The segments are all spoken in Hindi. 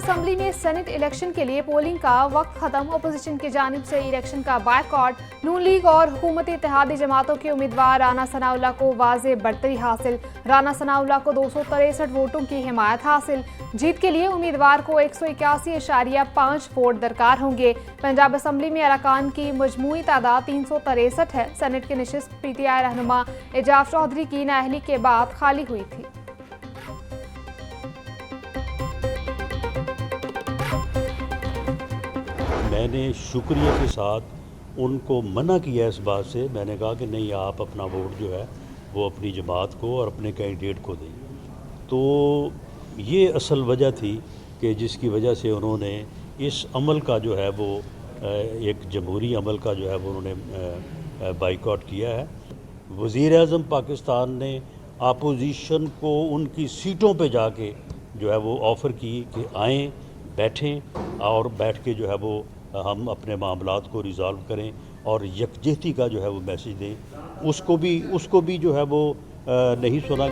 असम्बली में सेनेट इलेक्शन के लिए पोलिंग का वक्त खत्म। अपोजिशन की जानिब से इलेक्शन का बायकॉट। नून लीग और हुकूमती इत्तेहादी जमातों के उम्मीदवार राना सनाउल्लाह को वाज़े बढ़तरी हासिल। राना सनाउल्लाह को 263 वोटों की हिमायत हासिल। जीत के लिए उम्मीदवार को 181.5 वोट दरकार होंगे। पंजाब असम्बली में अरकान की मजमूई तादाद 363 है। सेनेट की नशिस्त PTI रहनुमा एजाज चौधरी की नाअहली के बाद खाली हुई थी। मैंने शुक्रिया के साथ उनको मना किया इस बात से। मैंने कहा कि नहीं, आप अपना वोट जो है वो अपनी जमात को और अपने कैंडिडेट को दें। तो ये असल वजह थी कि जिसकी वजह से उन्होंने इस अमल का जो है वो एक जमहूरी अमल का जो है वो उन्होंने बाइकआउट किया है। वज़ीर-ए-आज़म पाकिस्तान ने अपोजिशन को उनकी सीटों पे जाके जो है वो ऑफ़र की कि आएँ, बैठें और बैठ के जो है वो हम अपने मामलात को रिज़ॉल्व करें और यकजहती का जो है वो मैसेज दें। उसको भी जो है वो नहीं सुना।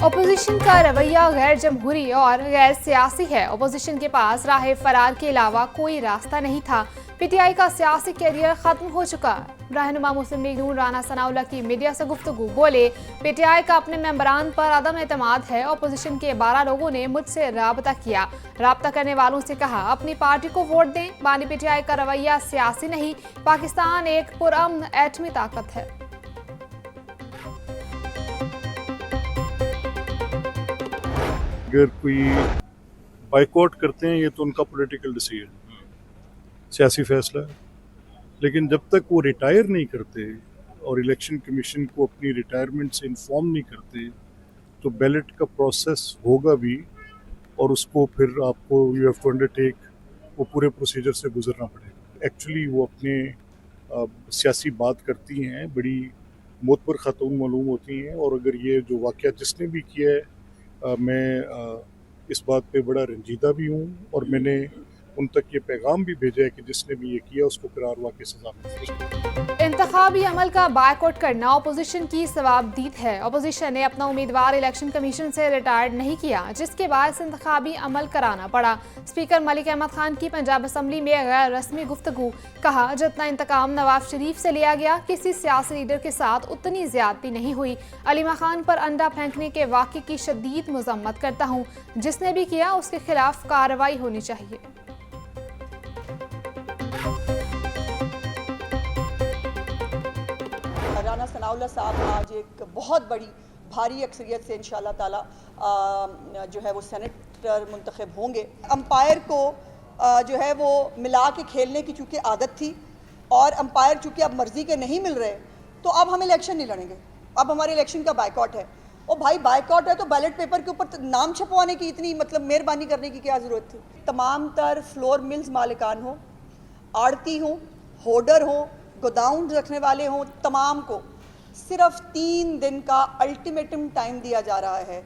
अपोजिशन का रवैया गैर जमहूरी और गैर सियासी है। अपोजिशन के पास राह फरार के अलावा कोई रास्ता नहीं था। PTI का सियासी कैरियर खत्म हो चुका। रहनुमा मुस्लिम लीग नून राना सनाउल्लाह की मीडिया से गुफ्तगू। बोले, PTI का अपने मेंबरान पर अदम एतमाद है। अपोजिशन के 12 लोगों ने मुझसे राबता किया। राबता करने वालों से कहा अपनी पार्टी को वोट दें। बानी PTI का रवैया सियासी नहीं, पाकिस्तान एक पुरअमन एटमी ताकत है। अगर कोई बाइकआउट करते हैं ये तो उनका पॉलिटिकल डिसीजन, सियासी फैसला है। लेकिन जब तक वो रिटायर नहीं करते और इलेक्शन कमीशन को अपनी रिटायरमेंट से इन्फॉर्म नहीं करते तो बैलेट का प्रोसेस होगा भी और उसको फिर आपको यू हैव टू अंडरटेक वो पूरे प्रोसीजर से गुजरना पड़ेगा। एक्चुअली वो अपने सियासी बात करती हैं, बड़ी मोतबर खातून मालूम होती हैं। और अगर ये जो वाक़या जिसने भी किया है मैं इस बात पे बड़ा रंजीदा भी हूँ और मैंने उन तक ये पैगाम भी भेजा है कि जिसने भी ये किया उसको करार वाक़ई सज़ा मिलनी चाहिए। इंतखाबी अमल का बायकॉट करना अपोजिशन की सवाबदीद है। अपोजिशन ने अपना उम्मीदवार इलेक्शन कमीशन से रिटायर्ड नहीं किया, जिसके बाद इंतखाबी अमल कराना पड़ा। स्पीकर मलिक अहमद खान की पंजाब असम्बली में गैर रस्मी गुफ्तगू। कहा, जितना इंतकाम नवाज शरीफ से लिया गया किसी सियासी लीडर के साथ उतनी ज्यादती नहीं हुई। अलीमा खान पर अंडा फेंकने के वाक़े की शदीद मज़म्मत करता हूँ। जिसने भी किया उसके खिलाफ कार्रवाई होनी चाहिए। राना सनाउल्लाह साहब आज एक बहुत बड़ी भारी अक्सरियत से इंशाल्लाह ताला जो है वो सेनेटर मुंतखब होंगे। अंपायर को जो है वो मिला के खेलने की चूँकि आदत थी और अंपायर चूँकि अब मर्जी के नहीं मिल रहे तो अब हम इलेक्शन नहीं लड़ेंगे। अब हमारे इलेक्शन का बायकॉट है। और भाई बायकॉट है तो बैलेट पेपर के ऊपर नाम छपवाने की इतनी मेहरबानी करने की क्या ज़रूरत थी। तमाम तर फ्लोर मिल्स मालिकान हो, आड़ती हों, होल्डर हों, गोदाउन रखने वाले हों, तमाम को सिर्फ 3 दिन का अल्टीमेटम टाइम दिया जा रहा है।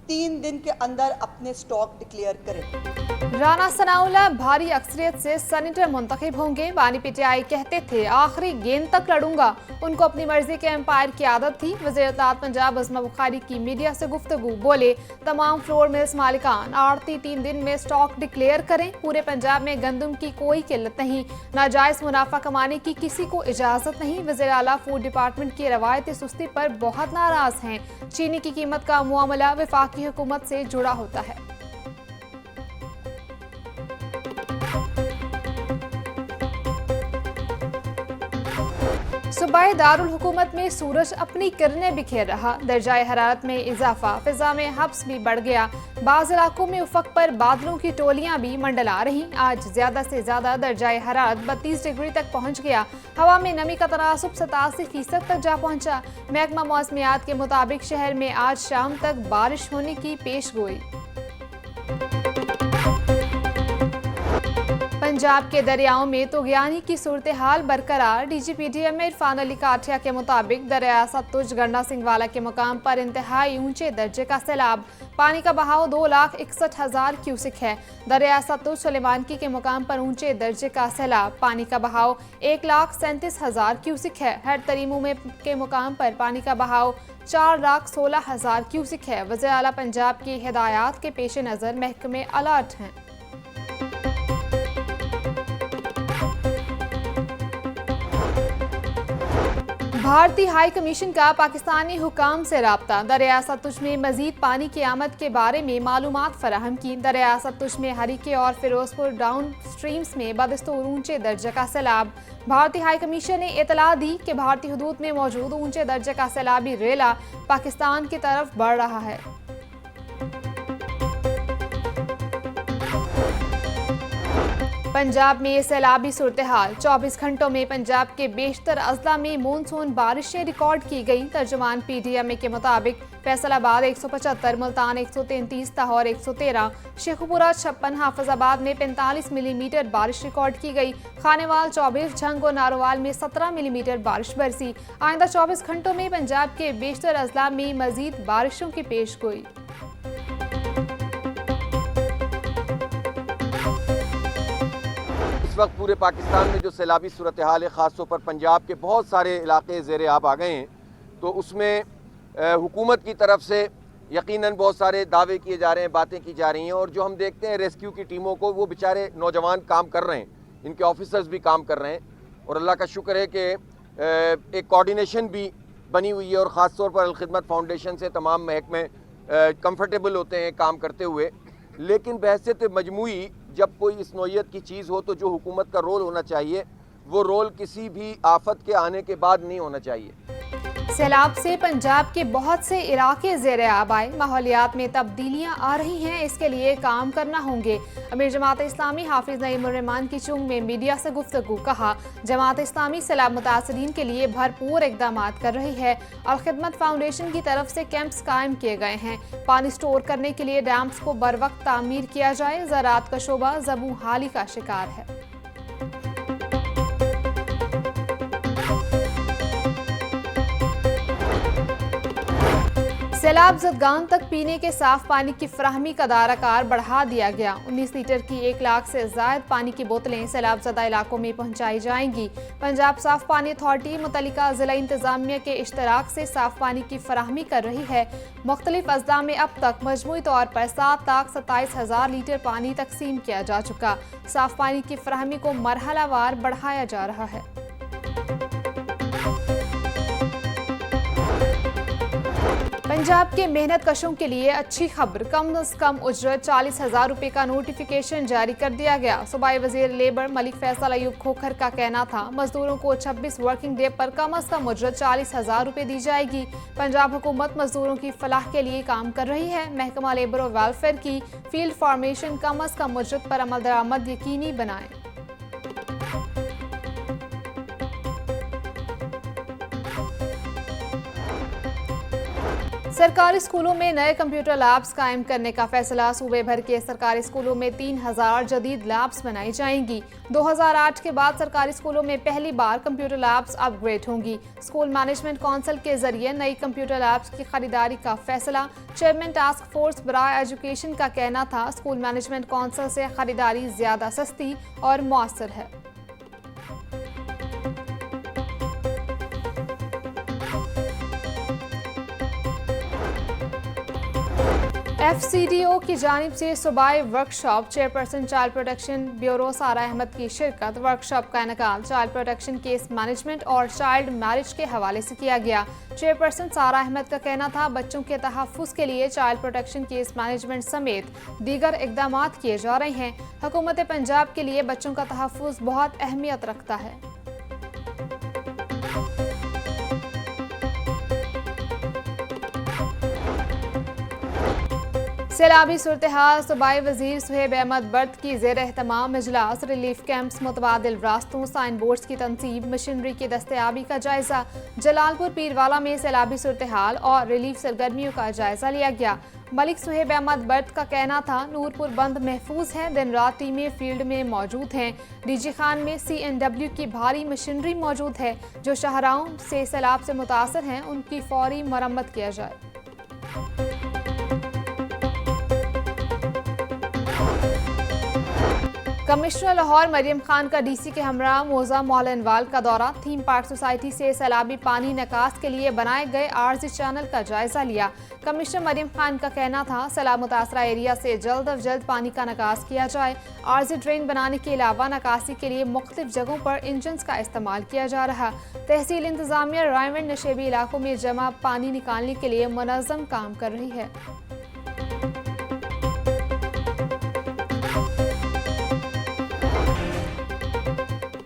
3 दिन के अंदर अपने स्टॉक डिक्लेयर करें। राना सनाउल्लाह भारी अक्सरियत से सेनेटर मुंतखब होंगे। बानी PTI कहते थे आखिरी गेंद तक लड़ूंगा। उनको अपनी मर्जी के एम्पायर की आदत थी। वज़ीर इत्तेहाद पंजाब अज़मा बुखारी की मीडिया से गुफ्तगू। बोले, तमाम फ्लोर मिल्स मालिकान आड़ती 3 दिन में स्टॉक डिक्लेयर करें। पूरे पंजाब में गंदम की कोई किल्लत नहीं। नाजायज़ मुनाफा कमाने की किसी को इजाज़त नहीं। वज़ीर आला फूड डिपार्टमेंट की रवायती सुस्ती पर बहुत नाराज़ हैं। चीनी की कीमत का मुआमला वफाकी हुकूमत से जुड़ा होता है। सूबाई दारुल हुकूमत में सूरज अपनी किरणें बिखेर रहा। दर्जाए हरारत में इजाफा, फिजा में हब्स भी बढ़ गया। बाज़ इलाकों में उफक पर बादलों की टोलियां भी मंडला रही। आज ज्यादा से ज्यादा दर्जाए हरारत 32 डिग्री तक पहुंच गया। हवा में नमी का तनासुब 87% तक जा पहुंचा। महकमा मौसमियात के मुताबिक शहर में आज शाम तक बारिश होने की पेशगोई। पंजाब के दरियाओं में तुग़यानी की सूरत हाल बरकरार। DGPDM इरफान अली काठिया के मुताबिक दरिया सतलुज गंडा सिंहवाला के मुकाम पर इंतहाई ऊंचे दर्जे का सैलाब। पानी का बहाव 2,61,000 क्यूसिक है। दरिया सतलुज सुलेमानकी के मुकाम पर ऊंचे दर्जे का सैलाब। पानी का बहाव 1,37,000 क्यूसिक है। हर तरीमू में के मुकाम पर पानी का बहाव 4,16,000 क्यूसिक है। वज़ीर आला पंजाब की हिदायत के पेश नज़र महकमे अलर्ट हैं। भारतीय हाई कमीशन का पाकिस्तानी हुकाम से राब्ता। दरिया सतलुज में मजीद पानी की आमद के बारे में मालूमात फराहम की। दरिया सतलुज में हरीके और फिरोजपुर डाउन स्ट्रीम्स में बदस्तूर ऊंचे दर्जे का सैलाब। भारतीय हाई कमीशन ने इतला दी कि भारतीय हुदूद में मौजूद ऊंचे दर्जे का सैलाबी रेला पाकिस्तान की तरफ बढ़ रहा है। पंजाब में सैलाबी सूरत हाल। 24 घंटों में पंजाब के बेशतर अजला में मानसून बारिशें रिकॉर्ड की गई। तर्जुमान PTM के मुताबिक फैसलाबाद 175, मुल्तान 133, लाहौर 113, शेखुपुरा 56, हाफिजाबाद में 45 मिलीमीटर बारिश रिकॉर्ड की गई। खानेवाल 24, झंग और नारोवाल में 17 मिलीमीटर बारिश बरसी। आइंदा 24 घंटों में पंजाब के बेशतर अजला में मजीद बारिशों की पेशगोई। इस वक्त पूरे पाकिस्तान में जो सैलाबी सूरत हाल है, ख़ास तौर पर पंजाब के बहुत सारे इलाके ज़ेर आब आ गए हैं, तो उसमें हुकूमत की तरफ से यकीनन बहुत सारे दावे किए जा रहे हैं, बातें की जा रही हैं। और जो हम देखते हैं रेस्क्यू की टीमों को, वो बेचारे नौजवान काम कर रहे हैं, इनके ऑफिसर्स भी काम कर रहे हैं। और अल्लाह का शुक्र है कि एक कोऑर्डिनेशन भी बनी हुई है और ख़ास तौर पर अलखिदमत फाउंडेशन से तमाम महकमे कंफर्टेबल होते हैं काम करते हुए। लेकिन बहैसियत मजमूई जब कोई इस नौइयत की चीज़ हो तो जो हुकूमत का रोल होना चाहिए वो रोल किसी भी आफत के आने के बाद नहीं होना चाहिए। सैलाब से पंजाब के बहुत से इलाके ज़ेर आब आए। माहौलियात में तब्दीलियां आ रही हैं, इसके लिए काम करना होंगे। अमीर जमात इस्लामी हाफिज नईमुर रहमान की चुंग में मीडिया से गुफ्तगू। कहा, जमात इस्लामी सैलाब मुतासरीन के लिए भरपूर इकदाम कर रही है। अलखिदमत फाउंडेशन की तरफ से कैंप्स कायम किए गए हैं। पानी स्टोर करने के लिए डैम्स को बर वक्त तामीर किया जाए। ज़राअत का शोबा ज़बू हाली का शिकार है। सैलाब ज़दगान तक पीने के साफ पानी की फराहमी का दायरा बढ़ा दिया गया। 19 लीटर की 1 लाख से ज़ायद पानी की बोतलें सैलाब ज़दा इलाकों में पहुंचाई जाएंगी। पंजाब साफ पानी अथॉरिटी मुतल्लिका ज़िला इंतज़ामिया के इश्तराक से साफ पानी की फराहमी कर रही है। मुख्तलिफ अज़ला में अब तक मजमूई तौर पर 7,27,000 लीटर पानी तकसीम किया जा चुका। साफ पानी की फराहमी को मरहलावार बढ़ाया जा रहा है। पंजाब के मेहनत कशों के लिए अच्छी खबर। कम अज कम उजरत 40,000 रुपये का नोटिफिकेशन जारी कर दिया गया। सूबाई वजीर लेबर मलिक फैसल अयूब खोखर का कहना था, मजदूरों को 26 वर्किंग डे पर कम अज कम उजरत 40,000 रुपये दी जाएगी। पंजाब हुकूमत मजदूरों की फलाह के लिए काम कर रही है। महकमा लेबर और वेलफेयर की फील्ड फार्मेशन कम अज कम उजरत पर अमल दरामद यकीनी बनाए। सरकारी स्कूलों में नए कंप्यूटर लैब्स कायम करने का फैसला। सूबे भर के सरकारी स्कूलों में 3,000 जदीद लैब्स बनाई जाएंगी। 2008 के बाद सरकारी स्कूलों में पहली बार कंप्यूटर लैब्स अपग्रेड होंगी। स्कूल मैनेजमेंट काउंसिल के जरिए नई कंप्यूटर लैब्स की खरीदारी का फैसला। चेयरमैन टास्क फोर्स बराए एजुकेशन का कहना था, स्कूल मैनेजमेंट काउंसिल से खरीदारी ज्यादा सस्ती और मौसर है। FCDO की जानिब से सूबाई workshop. Chairperson child protection bureau सारा अहमद की शिरकत। वर्कशॉप का इनेकाद चाइल्ड प्रोटेक्शन केस मैनेजमेंट और चाइल्ड मैरिज के हवाले से किया गया। चेयरपर्सन सारा अहमद का कहना था, बच्चों के तहफ़्फ़ुज़ के लिए चाइल्ड प्रोटेक्शन केस मैनेजमेंट समेत दीगर इक़दाम किए जा रहे हैं। हुकूमत पंजाब के लिए बच्चों का तहफ़्फ़ुज़ बहुत अहमियत रखता है। सैलाबी सूरत हाल। सूबाई वजीर सुहेब अहमद बर्द की ज़ेर एहतमाम इजलास। रिलीफ कैंप्स, मुतबादिल रास्तों, साइन बोर्ड्स की तनसीब, मशीनरी की दस्तयाबी का जायजा। जलालपुर पीरवाला में सैलाबी सूरत हाल और रिलीफ सरगर्मियों का जायजा लिया गया। मलिक सुहेब अहमद बर्द का कहना था, नूरपुर बंद महफूज है, दिन रात टीमें फील्ड में मौजूद हैं। डीजी खान में CNW की भारी मशीनरी मौजूद है। जो शाहराहों से सैलाब से मुतासर हैं, उनकी फौरी मरम्मत किया जाए। कमिश्नर लाहौर मरियम खान का डीसी के हमरा मोजा मौलनवाल का दौरा। थीम पार्क सोसाइटी से सैलाबी पानी निकास के लिए बनाए गए आरजी चैनल का जायजा लिया। कमिश्नर मरियम खान का कहना था सैलाब मुतासरा एरिया से जल्द अज जल्द पानी का निकास किया जाए। आरजी ड्रेन बनाने के अलावा निकासी के लिए मुख्तलिफ जगहों पर इंजन का इस्तेमाल किया जा रहा। तहसील इंतजामिया रायमंड नशेबी इलाकों में जमा पानी निकालने के लिए मुनज़्ज़म काम कर रही है।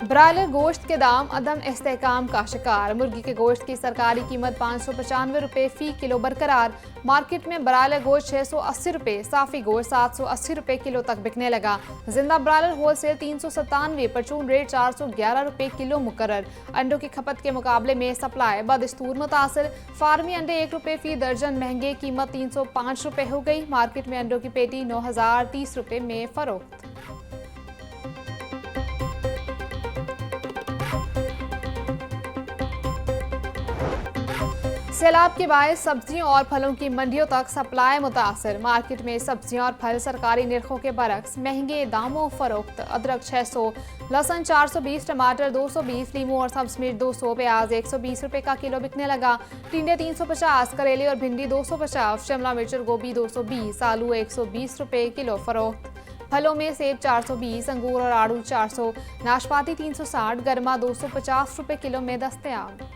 ब्रायलर गोश्त के दाम अदम इस्तेहकाम का शिकार। मुर्गी के गोश्त की सरकारी कीमत 595 रुपये फ़ी किलो बरकरार। मार्केट में ब्रायलर गोश्त 680 रुपये, साफ़ी गोश्त 780 रुपये किलो तक बिकने लगा। जिंदा ब्रायलर होलसेल 397, परचून रेट 411 रुपये किलो मुकर्रर। अंडों की खपत के मुकाबले में सप्लाई बदस्तूर मुतासिर। फार्मी अंडे 1 रुपये फ़ी दर्जन महंगे, कीमत 305 रुपये हो गई। मार्केट में अंडों की पेटी 9030 रुपये में फरोख्त। सैलाब के बायस सब्जियों और फलों की मंडियों तक सप्लाई मुतासर। मार्केट में सब्जियां और फल सरकारी निर्खों के बरक्स महंगे दामों फरोख्त। अदरक 600, लहसुन 420, टमाटर 220, लीमू और सब्ज मिर्च 200, प्याज 120 रुपये का किलो बिकने लगा। टिंडे 350, करेले और भिंडी 250, शिमला मिर्च और गोभी 220, आलू 120 रुपये किलो फरोख्त। फलों में सेब 420, अंगूर और आड़ू 400, नाशपाती 360, गरमा 250 रुपये किलो में दस्तयाब।